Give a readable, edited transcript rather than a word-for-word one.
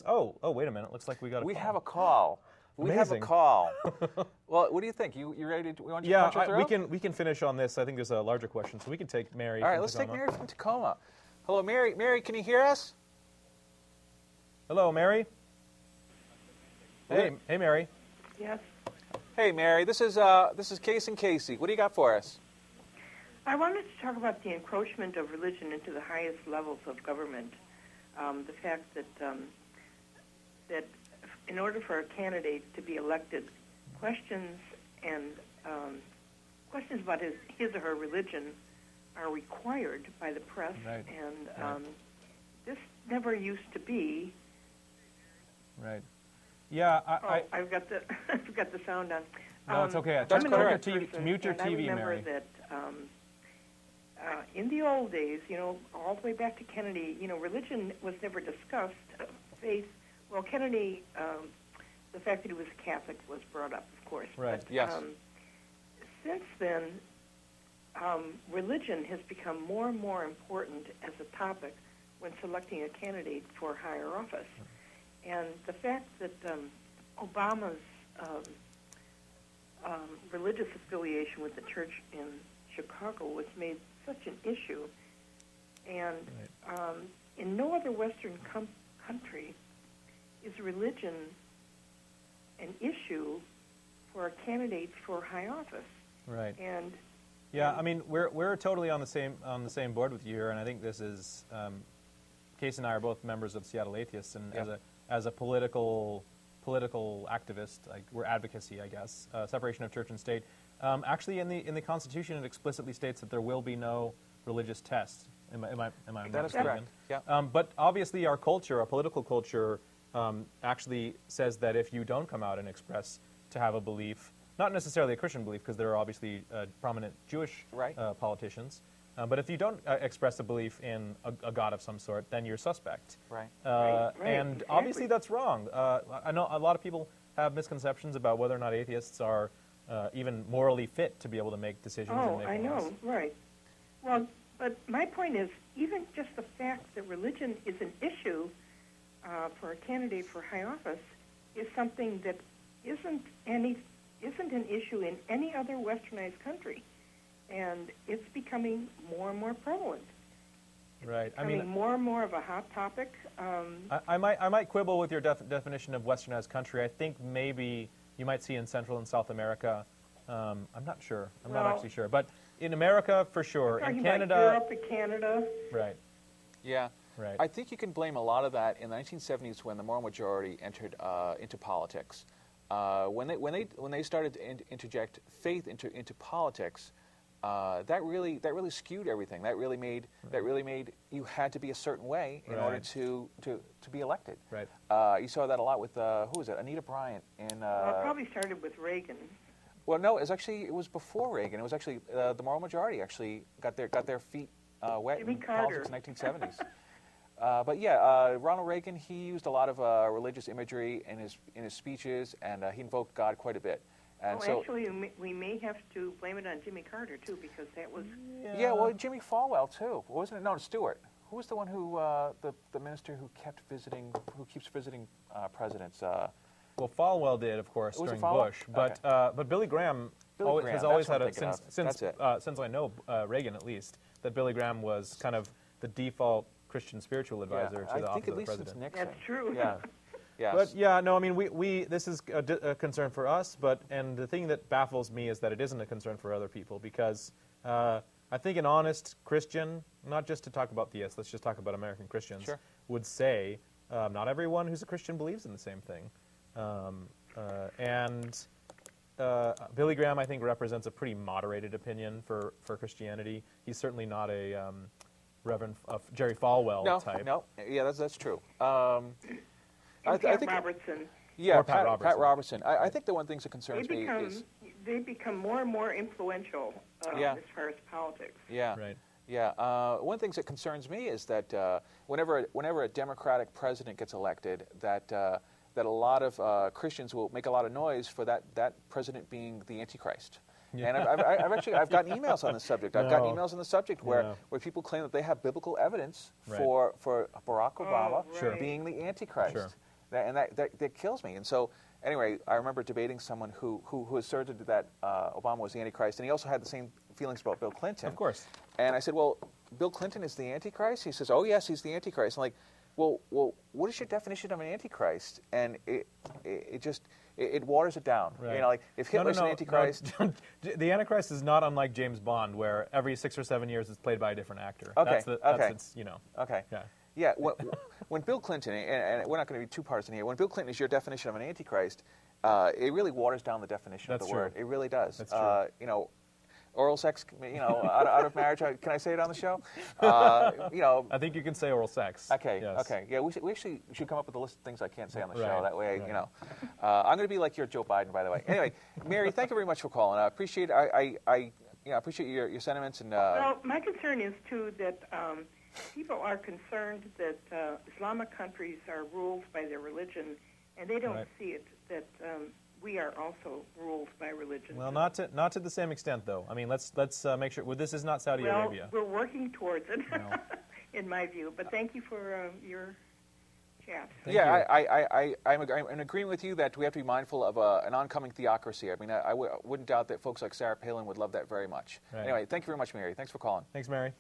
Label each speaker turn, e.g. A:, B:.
A: Oh, wait a minute. Looks like we got a call.
B: We have a call. We have a call. Well, what do you think? You ready to?
A: We can finish on this. I think there's a larger question, so we can take Mary.
B: All right, let's take Mary from Tacoma. Hello, Mary. Mary, can you hear us?
A: Hello, Mary. Hey, Mary.
C: Yes.
B: Hey, Mary. This is Case and Casey. What do you got for us?
C: I wanted to talk about the encroachment of religion into the highest levels of government. The fact that that in order for a candidate to be elected, questions about his or her religion are required by the press,
A: right.
C: And this never used to be.
A: Right. Yeah.
C: I've got the I've got the sound on.
A: No, it's okay.
C: I'm an older
A: mute
C: person,
A: your TV,
C: I remember
A: Mary.
C: that in the old days, all the way back to Kennedy, religion was never discussed. Faith. Well, Kennedy, the fact that he was Catholic was brought up, of course.
A: Right.
C: But,
B: yes.
C: Since then, religion has become more and more important as a topic when selecting a candidate for higher office. And the fact that Obama's religious affiliation with the church in Chicago was made such an issue, and in no other Western country is religion an issue for a candidate for high office.
A: Right.
C: And
A: yeah, I mean, we're totally on the same board with you here, and I think this is Case and I are both members of Seattle Atheists, and as a political activist, we're advocacy, I guess, separation of church and state. Actually, in the Constitution, it explicitly states that there will be no religious test. Am I
B: that is correct. Yeah.
A: But obviously, our culture, our political culture, actually says that if you don't come out and express to have a belief, not necessarily a Christian belief, because there are obviously prominent Jewish politicians, but if you don't express a belief in a God of some sort, then you're suspect.
B: Right.
A: And
C: exactly.
A: Obviously that's wrong. I know a lot of people have misconceptions about whether or not atheists are even morally fit to be able to make decisions.
C: Oh,
A: and make
C: I know,
A: laws.
C: right. Well, but my point is, even just the fact that religion is an issue for a candidate for high office is something that isn't an issue in any other westernized country, and it's becoming more and more prevalent.
A: Right.
C: I mean, more and more of a hot topic.
A: I might quibble with your definition of westernized country. I think maybe you might see in Central and South America. I'm not sure. I'm not actually sure. But in America, for sure. In Canada,
C: Europe and Canada.
A: Right.
B: Yeah.
A: Right.
B: I think you can blame a lot of that in the 1970s when the moral majority entered into politics. When they started to interject faith into politics, that really skewed everything. That really made you had to be a certain way in order to be elected.
A: Right.
B: You saw that a lot with who was it? Anita Bryant in.
C: Well, it probably started with Reagan.
B: Well, no, it was before Reagan. It was actually the moral majority actually got their feet wet
C: Jimmy
B: in
C: Carter.
B: politics in the 1970s. But yeah, Ronald Reagan, he used a lot of religious imagery in his speeches, and he invoked God quite a bit. And so,
C: actually, we may have to blame it on Jimmy Carter too, because that was.
B: Yeah, well, Jimmy Falwell too, wasn't it? No, Stewart. Who was the one who the minister who keeps visiting presidents?
A: Well, Falwell did, of course, during Bush, but Billy Graham has always had since I know Reagan at least, that Billy Graham was kind of the default Christian spiritual advisor to the office of the president.
B: Since Nixon.
C: That's true.
B: Yeah. Yes.
A: But yeah, no, I mean, this is a concern for us, and the thing that baffles me is that it isn't a concern for other people, because I think an honest Christian, not just to talk about theists, let's just talk about American Christians, would say not everyone who's a Christian believes in the same thing. Billy Graham, I think, represents a pretty moderated opinion for Christianity. He's certainly not a Reverend Jerry Falwell type.
B: No, yeah, that's true.
C: I think Robertson.
B: Yeah,
A: or Pat
B: Robertson. I think the one thing that concerns me is
C: they become more and more influential as far as politics.
B: Yeah,
A: right.
B: Yeah, one of the things that concerns me is that whenever a Democratic president gets elected, that a lot of Christians will make a lot of noise for that president being the Antichrist. And I've gotten emails on this subject. I've gotten emails on the subject where people claim that they have biblical evidence for Barack Obama being the Antichrist.
A: Sure.
B: That kills me. And so, anyway, I remember debating someone who asserted that Obama was the Antichrist, and he also had the same feelings about Bill Clinton.
A: Of course.
B: And I said, well, Bill Clinton is the Antichrist? He says, oh, yes, he's the Antichrist. I'm like, well, what is your definition of an Antichrist? And it waters it down.
A: Right.
B: You know, like if Hitler's an Antichrist.
A: No, the Antichrist is not unlike James Bond, where every 6 or 7 years it's played by a different actor.
B: Okay.
A: That's its, you know.
B: Okay.
A: Yeah.
B: Yeah. When Bill Clinton, and we're not going to be too partisan here, when Bill Clinton is your definition of an Antichrist, it really waters down the definition of the word. It really does.
A: That's true.
B: You know, oral sex, you know, out of marriage. Can I say it on the show? You know.
A: I think you can say oral sex.
B: Okay.
A: Yes.
B: Okay. Yeah. We actually should come up with a list of things I can't say on the show.
A: Right.
B: That way, you know. I'm going to be like your Joe Biden, by the way. Anyway, Mary, thank you very much for calling. I appreciate. I appreciate your sentiments and.
C: Well, my concern is too that people are concerned that Islamic countries are ruled by their religion, and they don't see it that. We are also ruled by religion.
A: Well, not to the same extent, though. I mean, let's make sure. Well, this is not Saudi Arabia.
C: We're working towards it,
A: no.
C: in my view. But thank you for your chat.
B: I'm in agreement with you that we have to be mindful of an oncoming theocracy. I mean, I wouldn't doubt that folks like Sarah Palin would love that very much.
A: Right.
B: Anyway, thank you very much, Mary. Thanks for calling.
A: Thanks, Mary.